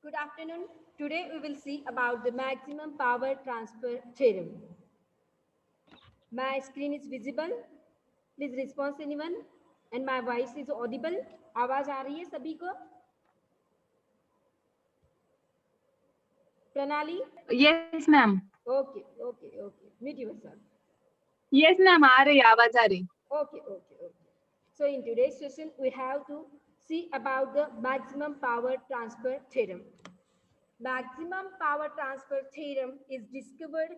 Good afternoon. Today we will see about the maximum power transfer theorem. My screen is visible. Please respond anyone. And my voice is audible. आवाज आ रही है सभी को? Pranali? Yes ma'am. Okay, okay, okay. Meet yourself. Yes ma'am, आ रही आवाज आ रही। Okay, okay, okay. So in today's session, we have to see about the maximum power transfer theorem. Maximum power transfer theorem is discovered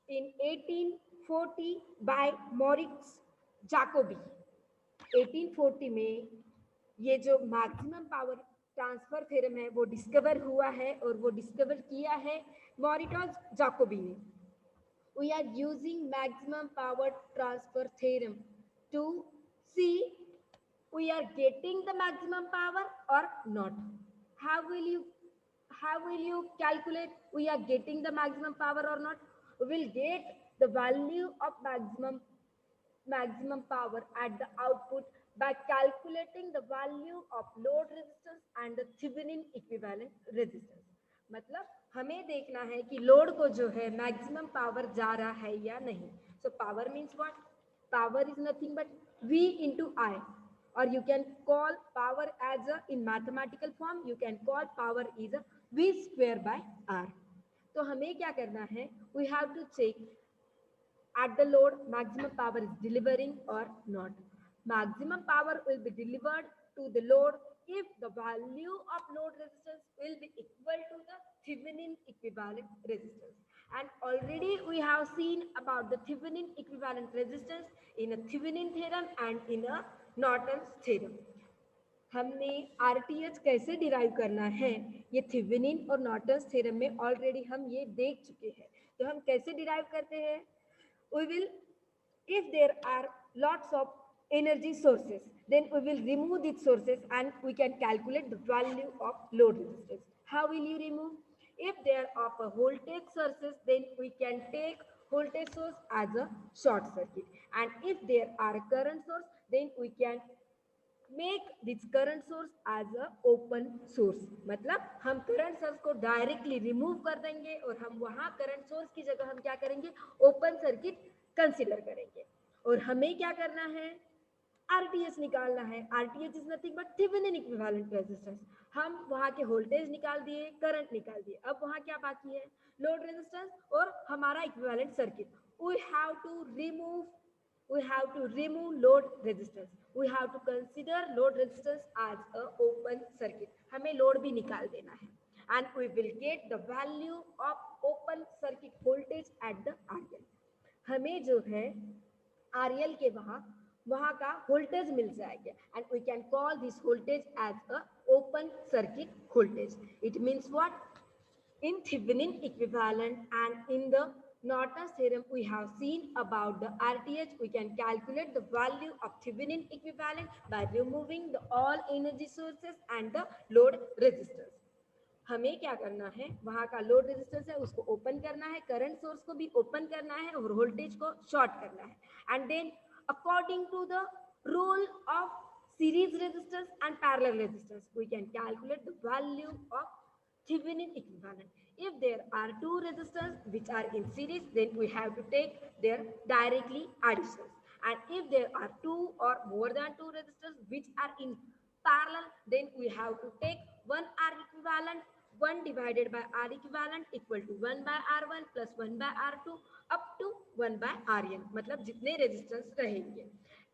in 1840 by Moritz Jacobi. 1840 में ये जो maximum power transfer theorem है वो discover हुआ है और वो discover किया है मॉरिटस जाकोबी ने. We are using maximum power transfer theorem to see we are getting the maximum power or not. How will you calculate we are getting the maximum power or not? We will get the value of maximum power at the output by calculating the value of load resistance and the Thevenin equivalent resistance. मतलब हमें देखना है कि load को जो है maximum power जा रहा है या नहीं. So power means what? Power is nothing but V into I, or you can call power as a in mathematical form you can call power is a V square by R. तो हमें क्या करना है? We have to check at the load maximum power is delivering or not. Maximum power will be delivered to the load if the value of load resistance will be equal to the Thevenin equivalent resistance. And already we have seen about the Thevenin equivalent resistance in a Thevenin theorem and in a Norton's theorem. हमने RTH कैसे derive करना है ये Thevenin और Norton's theorem में already हम ये देख चुके हैं. तो हम कैसे डिराइव करते हैं? We will, if there are lots of energy sources, then we will remove these sources and we can calculate the value of load resistance. How will you remove? If there are a voltage sources, then we can take voltage source as a short circuit, and if there are current source, then we can make this current source as a open source. मतलब हम current source को directly remove कर देंगे और हम वहां current source की जगह हम क्या करेंगे? ओपन सर्किट कंसीडर करेंगे. और हमें क्या करना है? आरटीएस निकालना है. RTS is nothing but Thevenin equivalent resistance. हम वहां के वोल्टेज निकाल दिए, करंट निकाल दिए. अब वहां क्या बाकी है? लोड रेजिस्टेंस और हमारा equivalent circuit. We have to remove load resistance. We have to consider load resistance as a open circuit. हमें लोड भी निकाल देना है. And we will get the value of open circuit voltage at the RL. हमें जो है RL के वहां का वोल्टेज मिल जाएगा. And we can call this voltage as a open circuit voltage. It means what? In Thevenin equivalent and in the Norton's theorem we have seen about the RTH. We can calculate the value of Thevenin equivalent by removing the all energy sources and the load resistance. हमें क्या करना है? वहां का load resistance है उसको open करना है, करंट सोर्स को भी ओपन करना है और वोल्टेज को शॉर्ट करना है. And then according to the rule of series resistance and parallel resistance we can calculate the value of Thevenin equivalent. If there are two resistors which are in series, then we have to take their directly additions. And if there are two or more than two resistors which are in parallel, then we have to take one R equivalent, 1 divided by R equivalent equal to 1 by R1 plus 1 by R2 up to 1 by Rn. मतलब जितने resistance रहेंगे.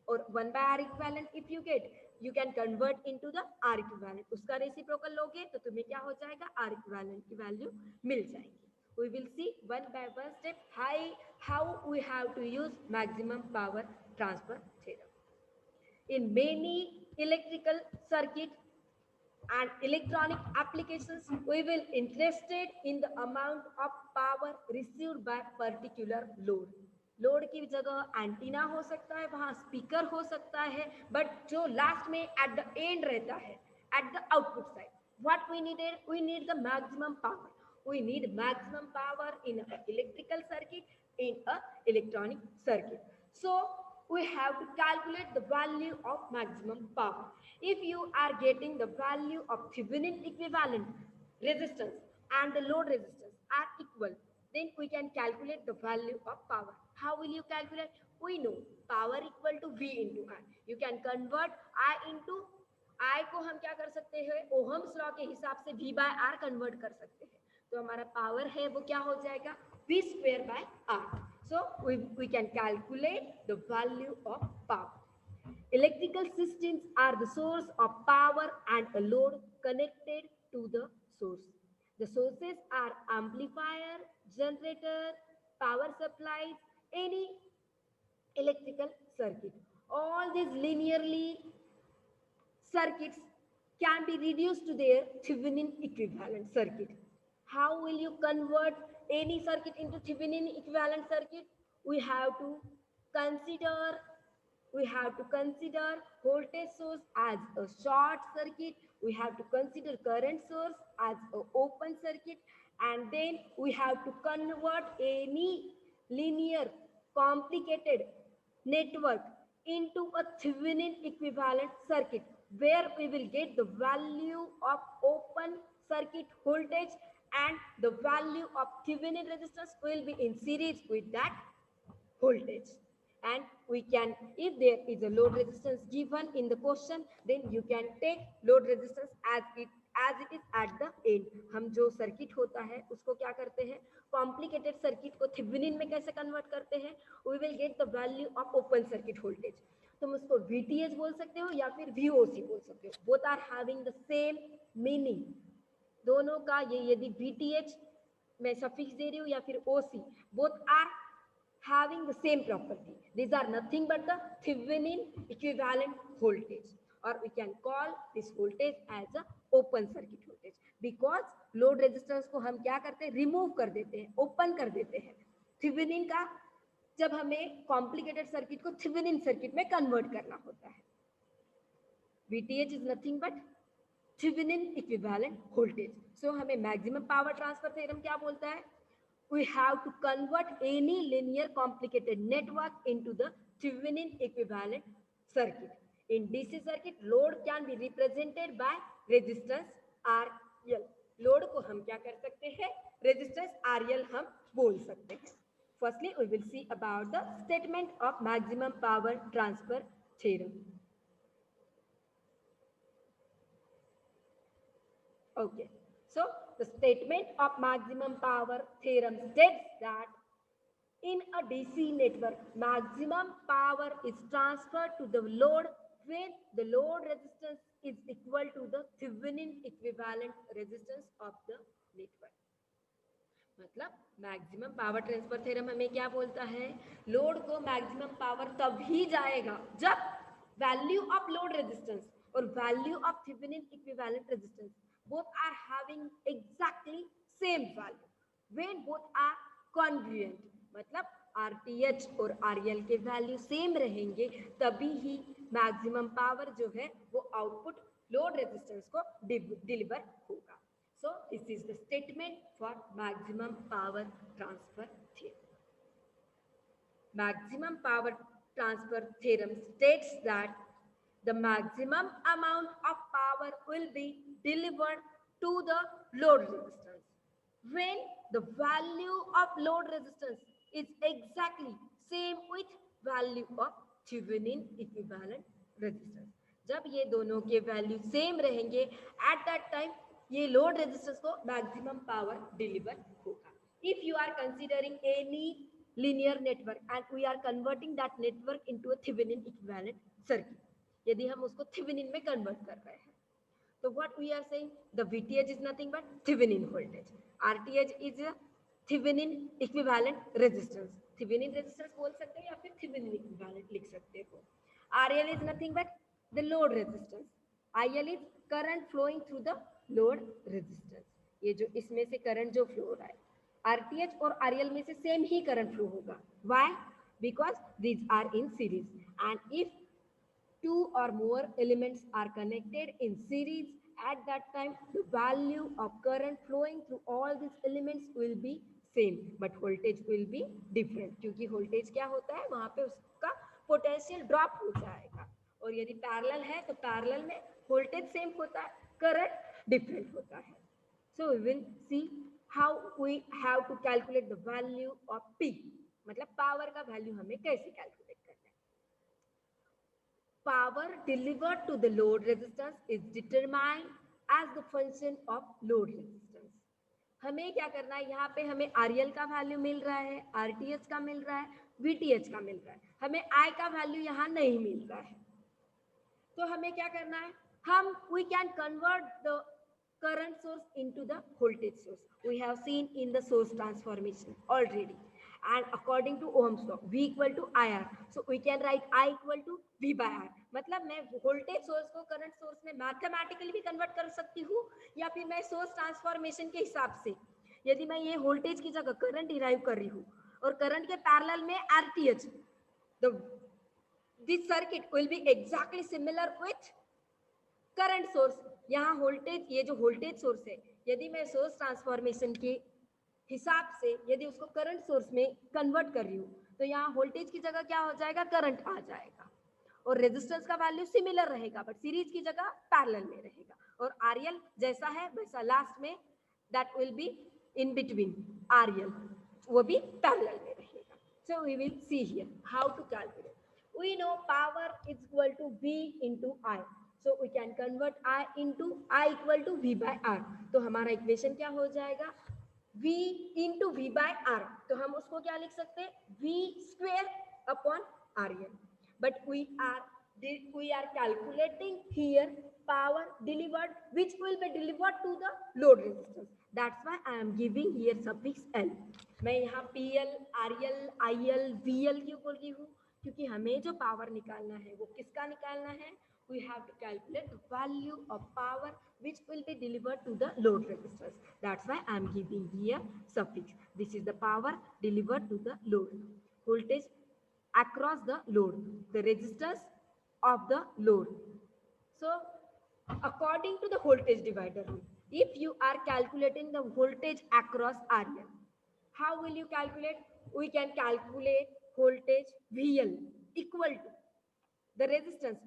और 1 by R equivalent if you get, you can convert into the R equivalent. उसका reciprocal लोगे तो तुम्हें क्या हो जाएगा? R equivalent की वैल्यू मिल जाएगी. We will see one by one step how we have to use maximum power transfer theorem. In many electrical circuit and electronic applications, we will interested in the amount of power received by particular load. Load की जगह antenna हो सकता है, वहां speaker हो सकता है, but जो लास्ट में एट द एंड रहता है, at the output side, what we need the maximum power. We need maximum power in an electrical circuit, in a electronic circuit. So we have to calculate the value of maximum power. If you are getting the value of Thevenin equivalent, resistance and the load resistance are equal, then we can calculate the value of power. How will you calculate? We know power equal to V into I. You can convert I into I को हम क्या कर सकते हैं, Ohm's law के हिसाब से V by R convert कर सकते हैं. तो हमारा पावर है वो क्या हो जाएगा, V square by R. So we can calculate the value of power. Electrical systems are the source of power and a load connected to the source. The sources are amplifier, generator, power supplies, any electrical circuit. All these linearly circuits can be reduced to their Thevenin equivalent circuit. How will you convert any circuit into Thevenin equivalent circuit? We have to consider voltage source as a short circuit. We have to consider current source as an open circuit, and then we have to convert any linear complicated network into a Thevenin equivalent circuit, where we will get the value of open circuit voltage and the value of Thevenin resistance will be in series with that voltage. And we can, if there is a load resistance given in the question, then you can take load resistance as it is at the end. हम जो circuit होता है उसको क्या करते हैं, complicated circuit को Thevenin में कैसे कन्वर्ट करते हैं, we will get the value of open circuit voltage. तुम उसको VTH बोल सकते हो या फिर VOC बोल सकते हो. Both are having the same meaning. दोनों का ये यदि VTH मैं सफिक्स दे रही हूँ या फिर OC, both are having the same property. These are nothing but the Thevenin equivalent voltage, or we can call this voltage as a open circuit voltage, because load resistance को हम क्या करते हैं, remove कर देते हैं, open कर देते हैं. Thevenin का जब हमें complicated circuit को Thevenin circuit में convert करना होता है. VTH is nothing but Thevenin equivalent voltage. So हमें maximum power transfer theorem क्या बोलता है? We have to convert any linear complicated network into the Thevenin equivalent circuit. In DC circuit, load can be represented by resistance RL. Load को हम क्या कर सकते हैं, resistance RL हम बोल सकते हैं. Firstly, we will see about the statement of maximum power transfer theorem. Okay. So the statement of maximum power theorem states that in a DC network, maximum power is transferred to the load when the load resistance is equal to the Thevenin equivalent resistance of the network. मतलब maximum power transfer theorem हमें क्या बोलता है, load को maximum power तभी जाएगा जब value of load resistance और value of Thevenin equivalent resistance both are having exactly same value, when both are congruent, मतलब RTH और RL के वैल्यू सेम रहेंगे तभी ही मैक्सिमम पावर जो है वो आउटपुट लोड रेजिस्टेंस को डिलीवर होगा. So this is the statement for maximum power transfer theorem. Maximum power transfer theorem states that the maximum amount of power will be delivered to the load resistance when the value of load resistance is exactly same with value of Thevenin equivalent resistance. जब ये दोनों के value same रहेंगे at that time ये load resistance को maximum power deliver होगा. If you are considering any linear network and we are converting that network into a Thevenin equivalent circuit, यदि हम उसको Thevenin में कन्वर्ट कर रहे हैं तो what we are saying, the VTH is nothing but Thevenin voltage, RTH is a Thevenin equivalent resistance. Thevenin resistance बोल सकते हो या फिर Thevenin equivalent लिख सकते हो. RL is nothing but the load resistance. IL is current flowing through the load resistance. ये जो इसमें से करंट जो फ्लो हो रहा है RTH और RL में से सेम ही करंट फ्लो होगा. Why? Because these are in series, and if two or more elements are connected in series, at that time the value of current flowing through all these elements will be same, but voltage will be different, क्योंकि voltage क्या होता है वहाँ पे उसका potential drop हो जाएगा. और यदि पैरेलल है तो पैरेलल में voltage सेम होता है, करंट डिफरेंट होता है. So we will see how we have to calculate the value of P. मतलब पावर का वैल्यू हमें कैसे कैलकुलेट करना है. Power delivered to the load resistance is determined as the function of load resistance. हमें क्या करना है, यहाँ पे हमें RL का वैल्यू मिल रहा है, RTH का मिल रहा है, VTH का मिल रहा है, हमें I का वैल्यू यहाँ नहीं मिल रहा है. तो हमें क्या करना है, हम we can convert the current source into the voltage source. We have seen in the source transformation already. And according to Ohm's law, V equal to IR. So we can write I equal to V by R. मतलब मैं voltage source को current source में mathematically भी convert कर सकती हूँ, या फिर मैं सोर्स ट्रांसफॉर्मेशन के हिसाब से, यदि मैं ये वोल्टेज की जगह करंट डिराइव कर रही हूँ और करंट के पैरेलल में RTH, this circuit will be exactly similar with current source. यहाँ वोल्टेज, ये जो वोल्टेज सोर्स है, यदि मैं सोर्स ट्रांसफॉर्मेशन के हिसाब से यदि उसको करंट सोर्स में कन्वर्ट कर रही हूँ, तो यहाँ वोल्टेज की जगह क्या हो जाएगा, करंट आ जाएगा, और रेजिस्टेंस का वैल्यू सिमिलर रहेगा बट सीरीज की जगह पैरेलल में रहेगा, और RL जैसा है वैसा लास्ट में that will be in between RL, वो भी पैरेलल में रहेगा. So we will see here how to calculate. We know power is equal to V into I. So we can convert I into I equal to V by R. तो हमारा equation क्या हो जाएगा, V into V by R. तो हम उसको क्या लिख सकते हैं, V square upon RL. But we are calculating here power delivered which will be delivered to the load resistance. That's why I am giving here suffix L. मैं यहाँ PL, RL, IL, VL क्यों बोल रही हूँ, क्योंकि हमें जो power निकालना है वो किसका निकालना है, we have to calculate the value of power which will be delivered to the load resistance. That's why I am giving here suffix. This is the power delivered to the load. Voltage across the load, the resistance of the load. So according to the voltage divider rule, if you are calculating the voltage across RL, how will you calculate? We can calculate voltage VL equal to the resistance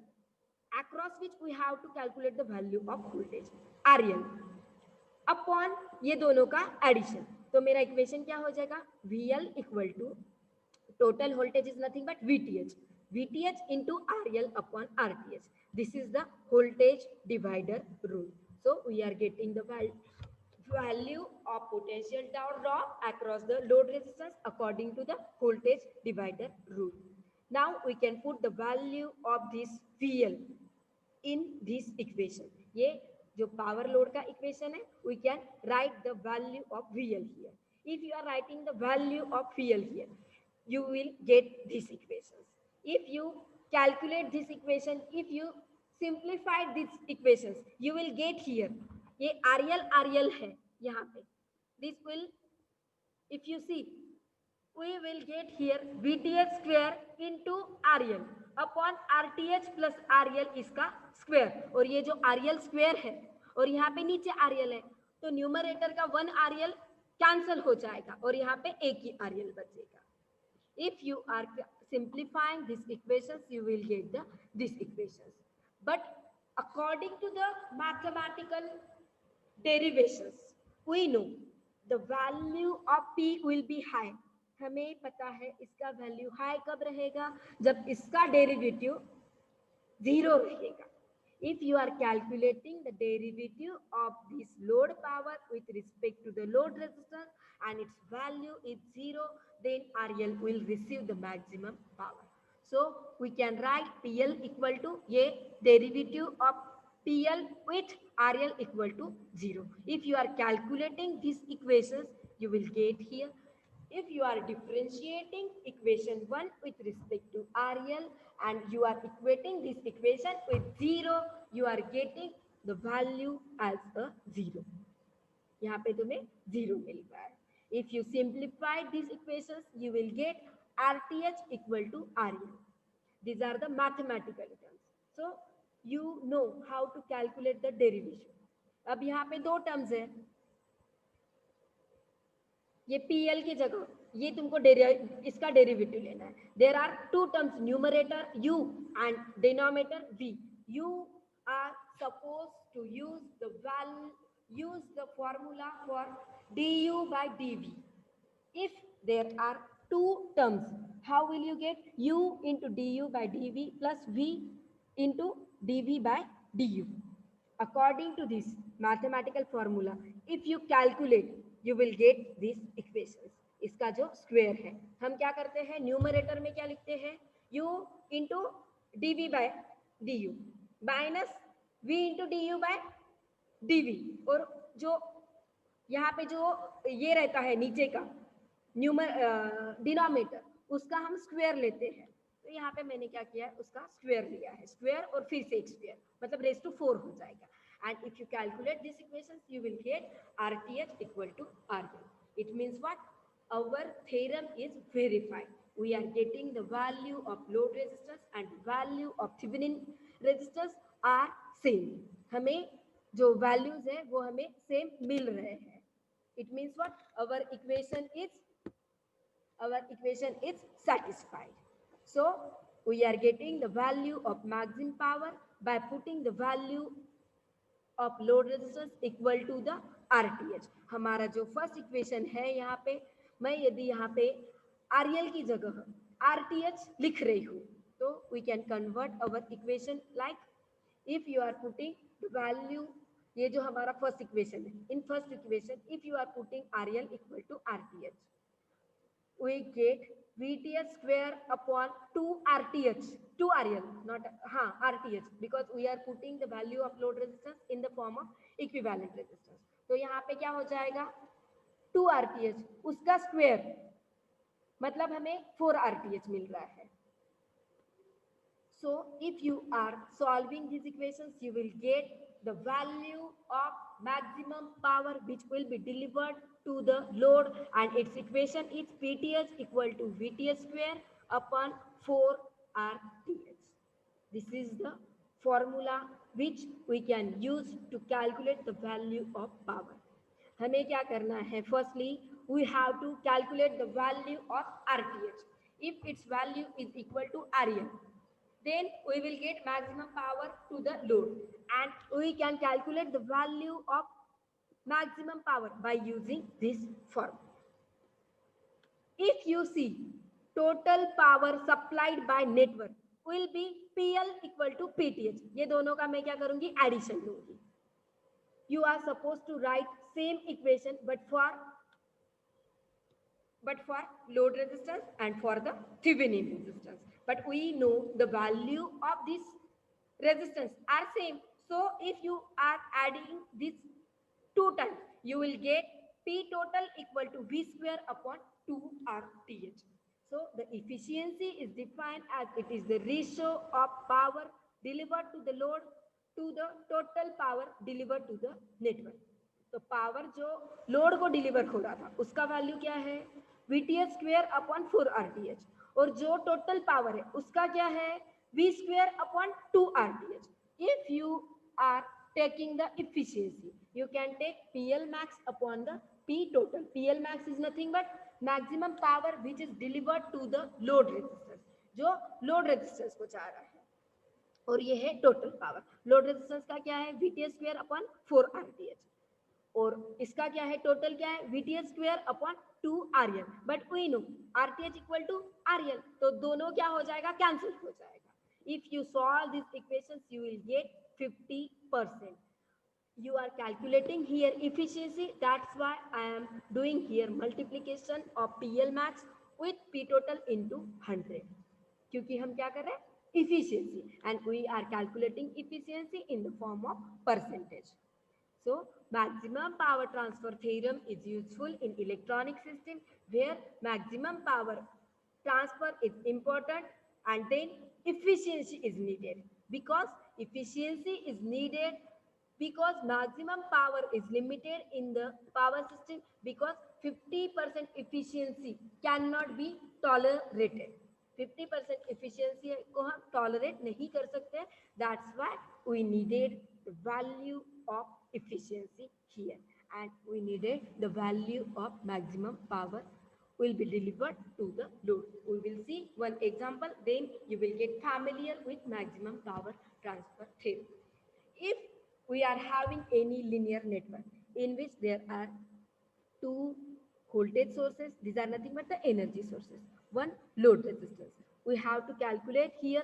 across which we have to calculate the value of voltage RL upon ये दोनों का addition. तो मेरा equation क्या हो जाएगा, VL equal to total voltage is nothing but VTH into RL upon RTH. This is the voltage divider rule. So we are getting the value of potential drop across the load resistance according to the voltage divider rule. Now we can put the value of this VL in this equation. ये जो power load का equation है, we can write the value of VL here. If you are writing the value of VL here, you will get these equations. If you calculate this equation, if you simplify these equations, you will get here, ये RL है यहाँ पे, this will, if you see, we will get here VTH square into RL upon RTH plus RL इसका square, और ये जो RL square है और यहाँ पे नीचे RL है, तो न्यूमरेटर का 1 RL कैंसल हो जाएगा और यहाँ पे एक ही RL बचेगा. If you are simplifying these equations, you will get these equations. But according to the mathematical derivations, we know the value of P will be high. हमें पता है इसका वैल्यू हाई कब रहेगा, जब इसका डेरिवेटिव 0 रहेगा. If you are calculating the derivative of this load power with respect to the load resistance and its value is 0, then RL will receive the maximum power. So we can write PL equal to ये derivative of PL with RL equal to 0. If you are calculating these equations, you will get here. If you are differentiating equation 1 with respect to RL and you are equating this equation with 0, you are getting the value as a 0. यहाँ पे तुम्हें 0 मिल रहा है. If you simplify these equations, you will get RTH equal to RL. These are the mathematical terms. So you know how to calculate the derivation. अब यहाँ पे दो terms है, ये PL की जगह ये तुमको इसका डेरिवेटिव लेना है. There are two terms, numerator U and denominator V. You are supposed to use the use the formula for du by dv. If there are two terms, how will you get u into du by dv plus v into dv by du? According to this mathematical formula, if you calculate, you will get these equations. इसका जो square है, हम क्या करते हैं, numerator में क्या लिखते हैं, u into dv by du minus v into du by dv, और जो यहाँ पे जो ये रहता है नीचे का डिनोमिनेटर, उसका हम स्क्वायर लेते हैं. तो यहाँ पे मैंने क्या किया है, उसका स्क्वायर लिया है, स्क्वायर और फिर से एक स्क्वायर, मतलब रेस टू 4 हो जाएगा. And if you calculate this equations you will get RTH equal to RL. It means what, our theorem is verified. We are getting the value of load resistance and value of Thevenin resistance are same. हमें जो values है वो हमें same मिल रहे हैं. It means what, our equation is satisfied. So we are getting the value of maximum power by putting the value of load resistance equal to the RTH. हमारा जो first equation है यहाँ पे, मैं यदि यहाँ पे RL की जगह RTH लिख रही हूँ, तो we can convert our equation like, if you are putting the value, ये जो हमारा फर्स्ट इक्वेशन है, in first equation if you are putting RL equal to RTH, we get VTH square upon 2 RTH, 2 RL, not RTH, because we are putting the value of load resistance in the form of equivalent resistance. तो यहाँ पे क्या हो जाएगा, 2 RTH, उसका square, मतलब हमें 4 RTH मिल रहा है. So if you are solving these equations, you will get the value of maximum power which will be delivered to the load, and its equation is PTH equal to VTH square upon 4 RTH. This is the formula which we can use to calculate the value of power. हमें क्या करना है, firstly we have to calculate the value of RTH. If its value is equal to RL, then we will get maximum power to the load, and we can calculate the value of maximum power by using this formula. If you see, total power supplied by network will be PL equal to PTH. ये दोनों का मैं क्या करूंगी, addition लूंगी. You are supposed to write same equation but for load resistance and for the Thevenin resistance. But we know the value of this resistance are same. So if you are adding this 2 times, you will get P total equal to V square upon 2 RTH. So the efficiency is defined as it is the ratio of power delivered to the load to the total power delivered to the network. तो power जो load को deliver हो रहा था उसका value क्या है, VTH square upon 4 RTH, और जो टोटल पावर है उसका क्या है, V square upon 2 RTH. If you are taking the efficiency, you can take PL max upon the P total. PL max is nothing but maximum power which is delivered to the load resistance, जो load resistance को चाह रहा है, और ये है total power. Load resistance का क्या है, VTH स्क्वायर अपॉन 4 RTH, और इसका क्या है, टोटल क्या है, VTH square upon 2 RL. But we know RTH equal to RL, तो दोनों क्या हो जाएगा, कैंसिल हो जाएगा. If you solve this equations you will get 50%. You are calculating here efficiency, that's why I am doing here multiplication of PL max with P total into 100, क्योंकि हम क्या कर रहे हैं, efficiency, and we are calculating efficiency in the form of percentage. So maximum power transfer theorem is useful in electronic system where maximum power transfer is important, and then efficiency is needed. Because efficiency is needed because maximum power is limited in the power system, because 50% efficiency cannot be tolerated. 50% efficiency को हम tolerate नहीं कर सकते. That's why we needed the value of efficiency here, and we needed the value of maximum power will be delivered to the load. We will see one example, then you will get familiar with maximum power transfer theorem. If we are having any linear network, in which there are two voltage sources. These are nothing but the energy sources. One load resistance. We have to calculate here,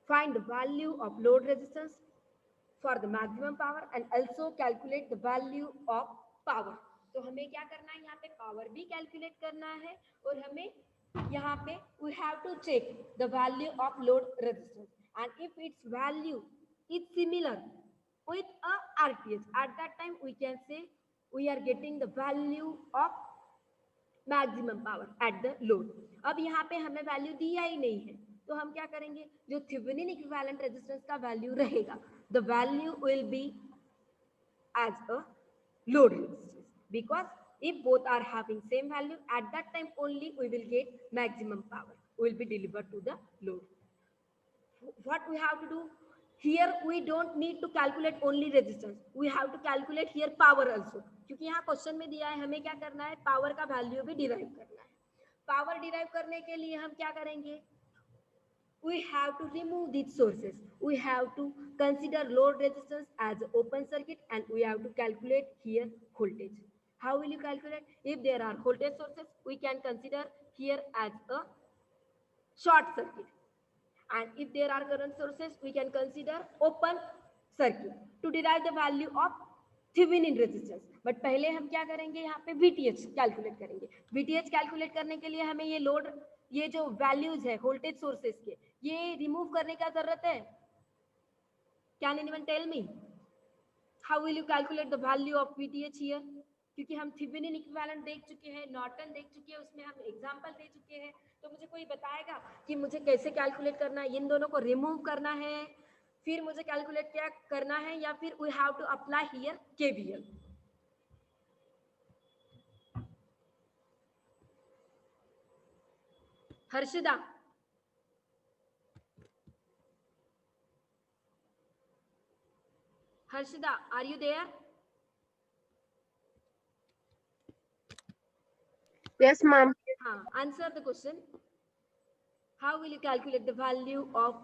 find the value of load resistance for the maximum power and also calculate the value of power. तो हमें क्या करना है, यहाँ पे power भी calculate करना है और हमें यहाँ पे we have to check the value of load resistance, and if its value is similar with a RTH, at that time we can say we are getting the value of maximum power at the load. अब यहाँ पे हमें value दिया ही नहीं है तो हम क्या करेंगे, जो थेवेनिन इक्विवेलेंट रेजिस्टेंस का वैल्यू रहेगा, the value will be as a load resistance, because if both are having same value, at that time only we will get maximum power will be delivered to the load. What we have to do here, we don't need to calculate only resistance, we have to calculate here power also, क्योंकि यहाँ question में दिया है हमें क्या करना है, power का वैल्यू भी डिराइव करना है. पावर डिराइव करने के लिए हम क्या करेंगे, we have to remove these sources, we have to consider load resistance as open circuit and we have to calculate here voltage. How will you calculate? If there are voltage sources, we can consider here as a short circuit, and if there are current sources, we can consider open circuit to derive the value of Thevenin resistance. But पहले हम क्या करेंगे, यहाँ पे VTH calculate करेंगे. VTH calculate करने के लिए हमें ये लोड, ये जो वैल्यूज है वोल्टेज सोर्सेस के, ये रिमूव करने का जरूरत है. Can anyone tell me how will you calculate the value of VTH here? क्योंकि हम थेवेनिन इक्विवेलेंट देख चुके हैं, नॉर्टन देख चुके हैं, उसमें हम एग्जांपल दे चुके हैं. तो मुझे कोई बताएगा कि मुझे कैसे कैलकुलेट करना है, इन दोनों को रिमूव करना है, फिर मुझे कैलकुलेट क्या करना है, या फिर we have to apply here KVL? Harshida, Harshida, are you there? Yes, ma'am. Answer the question. How will you calculate the value of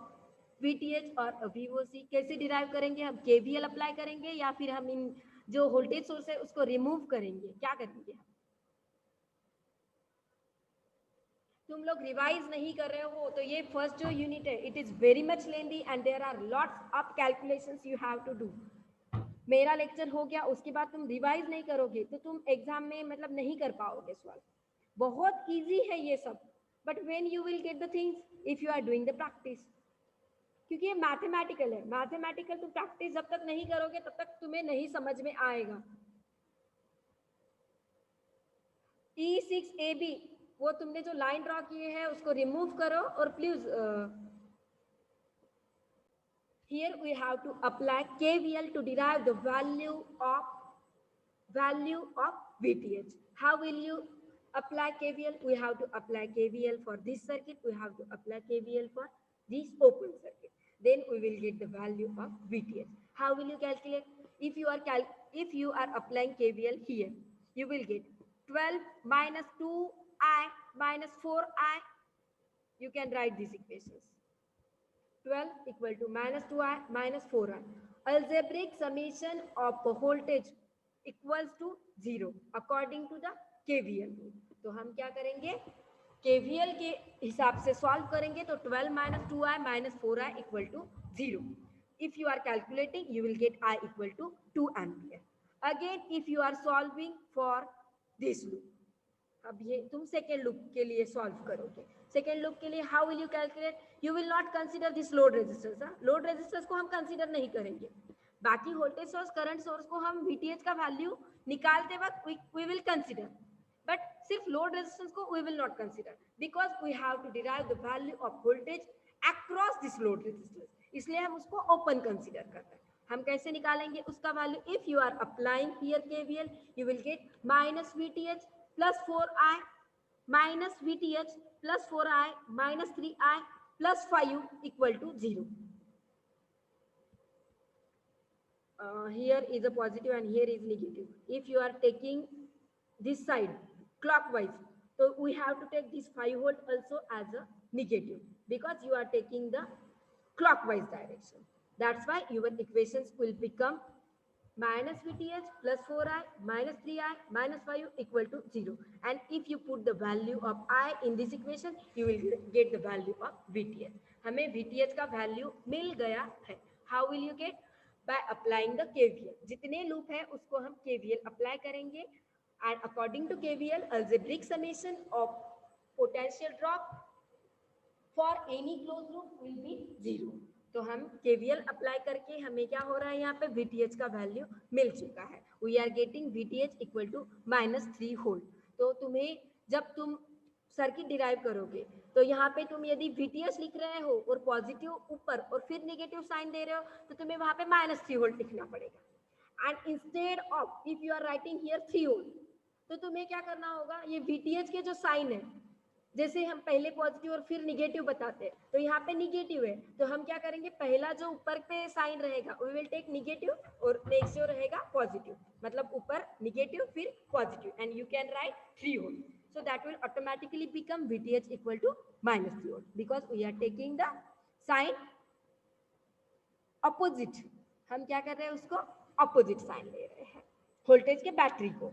VTH और VOC? कैसे डिराइव करेंगे हम? KVL अप्लाई करेंगे या फिर हम इन जो वोल्टेज सोर्स है उसको रिमूव करेंगे? क्या करेंगे हम? तुम लोग रिवाइज नहीं कर रहे हो तो ये फर्स्ट जो यूनिट है it is very much lengthy and there are lots of calculations you have to do. मेरा लेक्चर हो गया उसके बाद तुम रिवाइज नहीं करोगे तो तुम एग्जाम में मतलब नहीं कर पाओगे सवाल. बहुत इजी है ये सब, but when you will get the things if you are doing the practice, क्योंकि ये मैथमेटिकल है. मैथमेटिकल तुम प्रैक्टिस जब तक नहीं करोगे तब तक तुम्हें नहीं समझ में आएगा. E6AB वो तुमने जो लाइन ड्रॉ किए हैं उसको रिमूव करो और please here we have to apply KVL to derive the value of VTH. How will you apply KVL? We have to apply KVL for this circuit, we have to apply KVL for this open circuit, then we will get the value of VTH. How will you calculate? If you are applying KVL here, you will get 12 minus 2i minus 4i. You can write these equations. 12 equal to minus 2i minus 4i. Algebraic summation of the voltage equals to 0 according to the KVL rule. तो हम क्या करेंगे, KVL के हिसाब से solve करेंगे तो 12 minus 2i minus 4i equal to 0. If you are calculating, you will get I equal to 2 ampere. Again, if you are solving for this loop, अब ये तुम सेकेंड लूप के लिए सॉल्व करोगे. सेकेंड लूप के लिए how will you calculate? You will not consider this load resistance. Load resistance को हम कंसीडर नहीं करेंगे. बाकी वोल्टेज सोर्स, करंट सोर्स को हम VTH का वैल्यू निकालते वक्त वी विल कंसीडर, बट सिर्फ लोड रेजिस्टेंस को we will not consider because we have to derive the value of voltage across this load resistance. इसलिए हम उसको ओपन कंसीडर करते हैं. हम कैसे निकालेंगे उसका value? If you are applying here KVL, you will get minus VTH plus 4i minus VTH plus 4i minus 3i plus 5 equal to 0. Here is a positive and here is negative. If you are taking this side clockwise, so we have to take this 5 volt also as a negative because you are taking the clockwise direction. That's why your equations will become minus VTH plus 4i minus 3i minus 5 equal to 0. And if you put the value of I in this equation, you will get the value of VTH. हमें VTH का value मिल गया है. How will you get? By applying the KVL. जितने loop है उसको हम KVL apply करेंगे. And according to KVL, algebraic summation of potential drop for any closed loop will be 0. तो हम KVL अप्लाई करके हमें क्या हो रहा है, यहाँ पे VTH का वैल्यू मिल चुका है. We are getting VTH equal to -3 volt. तो तुम्हें जब तुम सर्किट डिराइव करोगे तो यहाँ पे तुम यदि VTH लिख रहे हो और पॉजिटिव ऊपर और फिर नेगेटिव साइन दे रहे हो तो तुम्हें वहां पे -3 वोल्ट लिखना पड़ेगा. And instead of if you are writing here 3 volt, तो तुम्हें क्या करना होगा, ये VTH के जो साइन है, जैसे हम पहले पॉजिटिव और फिर निगेटिव बताते हैं, तो यहाँ पे निगेटिव है तो हम क्या करेंगे, पहला जो ऊपर पे साइन रहेगा वी विल टेक निगेटिव और नेक्स्ट जो रहेगा पॉजिटिव, मतलब ऊपर निगेटिव फिर positive, and you can write 3 volt. So that will automatically become VTH equal to -3 volt because we are taking the sign opposite. हम क्या कर रहे हैं, उसको opposite sign ले रहे हैं वोल्टेज के बैटरी को.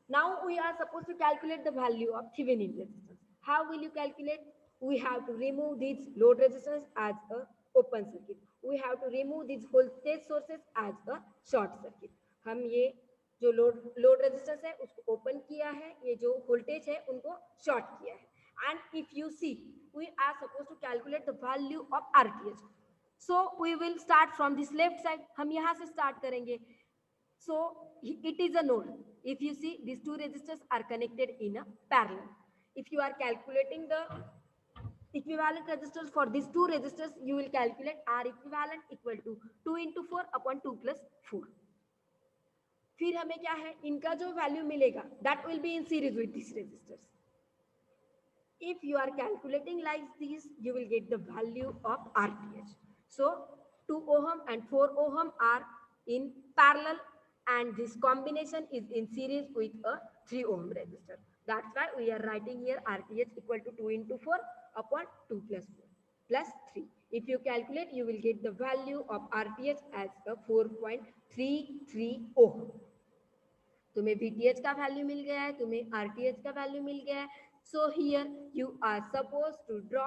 Now we are supposed to calculate the value of Thevenin resistance. How will you calculate? We have to remove these load resistance as a open circuit. We have to remove these voltage sources as a short circuit. हम ये जो load resistance है उसको open किया है, ये जो voltage है उनको शॉर्ट किया है. And if you see we are suppose to calculate the value of RTH. So we will start from this left side. हम यहाँ से स्टार्ट करेंगे. So it is a node. If you see this two resistors are connected in a parallel. If you are calculating the equivalent resistors for these two resistors, you will calculate R equivalent equal to 2 into 4 upon 2 plus 4. फिर हमें क्या है, इनका जो value मिलेगा that will be in series with this resistors. If you are calculating like this you will get the value of RTH. So 2 ohm and 4 ohm are in parallel and this combination is in series with a 3 ohm resistor. That's why we are writing here RTH equal to 2 into 4 upon 2 plus 4 plus 3. If you calculate, you will get the value of RTH as a 4.33 ohm. तुम्हें VTH का वैल्यू मिल गया है, तुम्हें RTH का वैल्यू मिल गया है. So here you are suppose to draw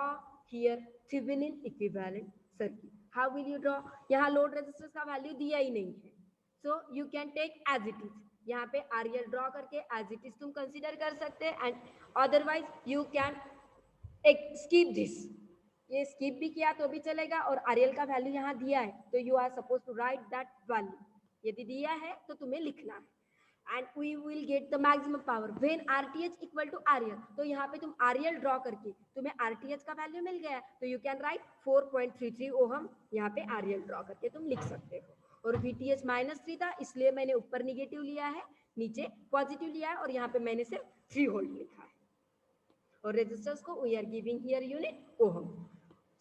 here Thevenin equivalent circuit. How will you draw? यहाँ लोड रेजिस्टेंस का वैल्यू दिया ही नहीं है, so you can take as it is. यहाँ पे RL ड्रॉ करके एज इट इज तुम कंसिडर कर सकते हैं, and otherwise you can skip this. ये स्किप भी किया तो भी चलेगा, और RL का वैल्यू यहाँ दिया है तो you are suppose to write that value. यदि दिया है तो तुम्हें लिखना है. And we will get the maximum power when RTH equal to RL. तो यहाँ पे तुम RL ड्रॉ करके तुम्हें RTH का वैल्यू मिल गया, तो यू कैन राइट 4.33 ओहम. यहाँ पे RL ड्रॉ करके तुम लिख सकते हो. और VTH -3 था इसलिए मैंने ऊपर निगेटिव लिया है, नीचे पॉजिटिव लिया है, और यहाँ पे मैंने सिर्फ 3 वोल्ट लिखा है. और रेजिस्टेंस को we are giving here unit ohm.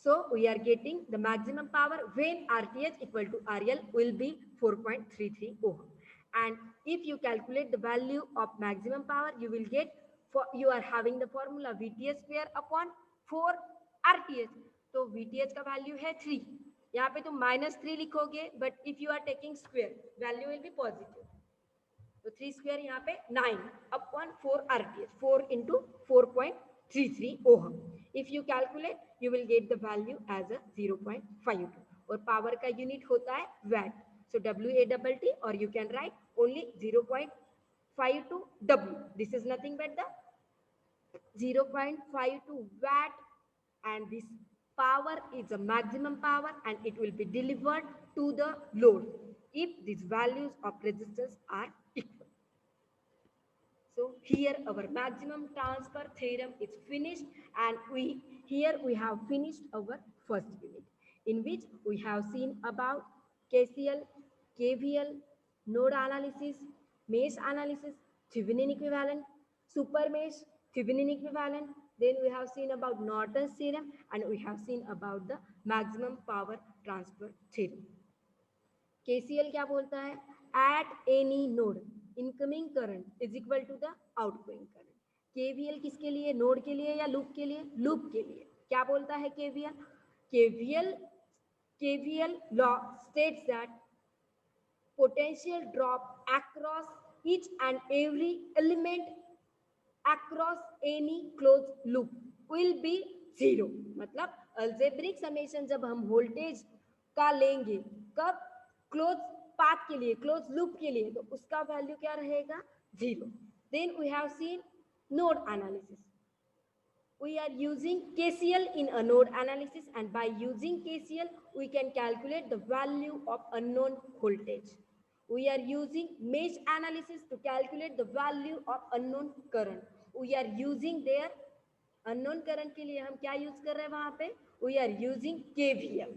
So we are getting the maximum power when RTH equal to RL will be 4.33 ohm. And if you calculate the value of maximum power, you will get, for you are having the formula VTH square upon 4 RTH. तो VTH का value है 3. यहाँ पे तुम -3 लिखोगे, but if you are taking square value will be positive. तो 3 square यहाँ पे 9 upon 4 RTH. 4 into 4.33 ohm. If you calculate, you will get the value as a 0.52. और पावर का यूनिट होता है VAT. So WATT, or you can write only 0.52 W. This is nothing but the 0.52 watt, and this power is a maximum power and it will be delivered to the load if these values of resistance are equal. So here our maximum transfer theorem is finished, and here we have finished our first unit, in which we have seen about KCL, KVL, node analysis, mesh analysis, Thevenin equivalent, super mesh, Thevenin equivalent. Then we have seen about Norton's theorem, and we have seen about the maximum power transfer theorem. KCL क्या बोलता है? At any node, incoming current is equal to the outgoing current. KVL किसके लिए? Node के लिए या loop के लिए? लूप के लिए. क्या बोलता है KVL? KVL law states that potential drop across each and every element across any closed loop will be zero. मतलब अल्जेब्रिक समेशन जब हम वोल्टेज का लेंगे कब, क्लोज पाथ के लिए, क्लोज लूप के लिए, तो उसका वैल्यू क्या रहेगा, zero. Then we have seen node analysis. We are using KCL in a node analysis, and by using KCL we can calculate the value of unknown voltage. We are using mesh analysis to calculate the value of unknown current. We are using their unknown current के लिए हम क्या use कर रहे हैं वहां पे, we are using KVL.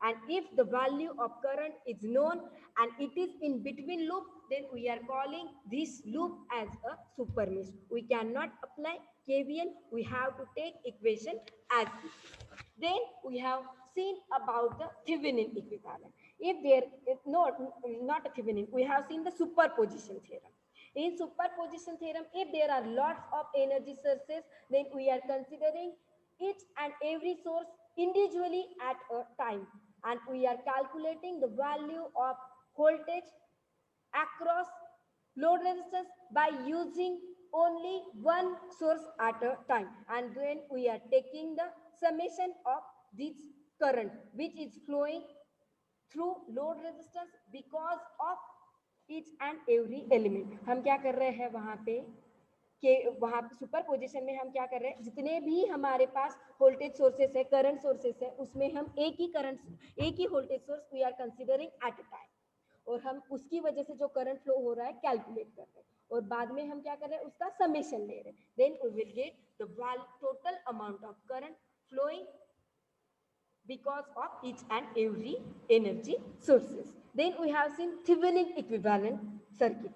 And if the value of current is known and it is in between loop, then we are calling this loop as a super mesh. We cannot apply KVL, we have to take equation as is. Then we have seen about the Thevenin equivalent. If there is not a Thevenin, we have seen the superposition theorem. In superposition theorem, if there are lots of energy sources, then we are considering each and every source individually at a time, and we are calculating the value of voltage across load resistance by using only one source at a time, and then we are taking the summation of this current which is flowing through load resistance because of each and every element. हम क्या कर रहे हैं वहां पे कि वहां पे सुपर पोजिशन में हम क्या कर रहे हैं, जितने भी हमारे पास वोल्टेज सोर्सेस है, करंट सोर्सेस है, उसमें हम एक ही voltage source we are considering at a time, और हम उसकी वजह से जो करंट फ्लो हो रहा है कैलकुलेट कर रहे हैं, और बाद में हम क्या कर रहे हैं, उसका समेशन ले रहे हैं. Then we will get the total amount of current flowing because of each and every energy sources. Then we have seen Thevenin equivalent circuit.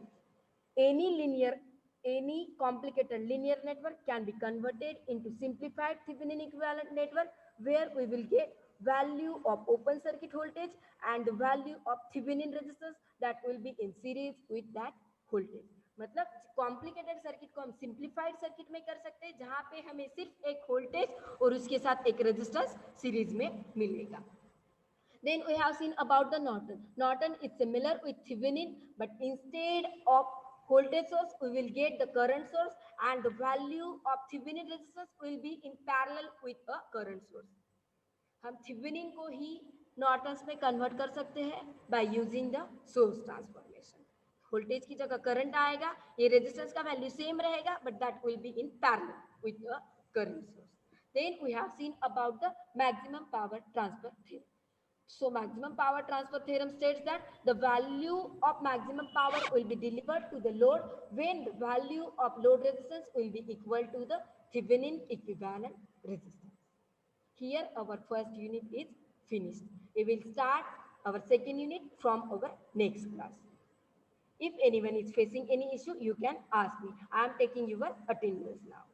Any complicated linear network can be converted into simplified Thevenin equivalent network, where we will get value of open circuit voltage and the value of Thevenin resistance that will be in series with that voltage. मतलब complicated circuit को हम simplified circuit में कर सकते हैं, जहां पे हमें सिर्फ एक वोल्टेज और उसके साथ एक रेजिस्टेंस सीरीज में मिलेगा. Then we have seen about the Norton. Norton is similar with Thevenin, but instead of voltage source, we will get the current source, and the value of Thevenin resistance will be in parallel with a current source. हम Thevenin को ही Nortons में convert कर सकते हैं by using the source transformation. Voltage की जगह current आएगा, ये रेजिस्टेंस का वैल्यू सेम रहेगा, but that will be in parallel with the current source. Then we have seen about the maximum power transfer theorem. So maximum power transfer theorem states that the value of maximum power will be delivered to the load when the value of load resistance will be equal to the Thevenin equivalent resistance. Here our first unit is finished. We will start our second unit from our next class. If anyone is facing any issue, you can ask me. I am taking your attendance now.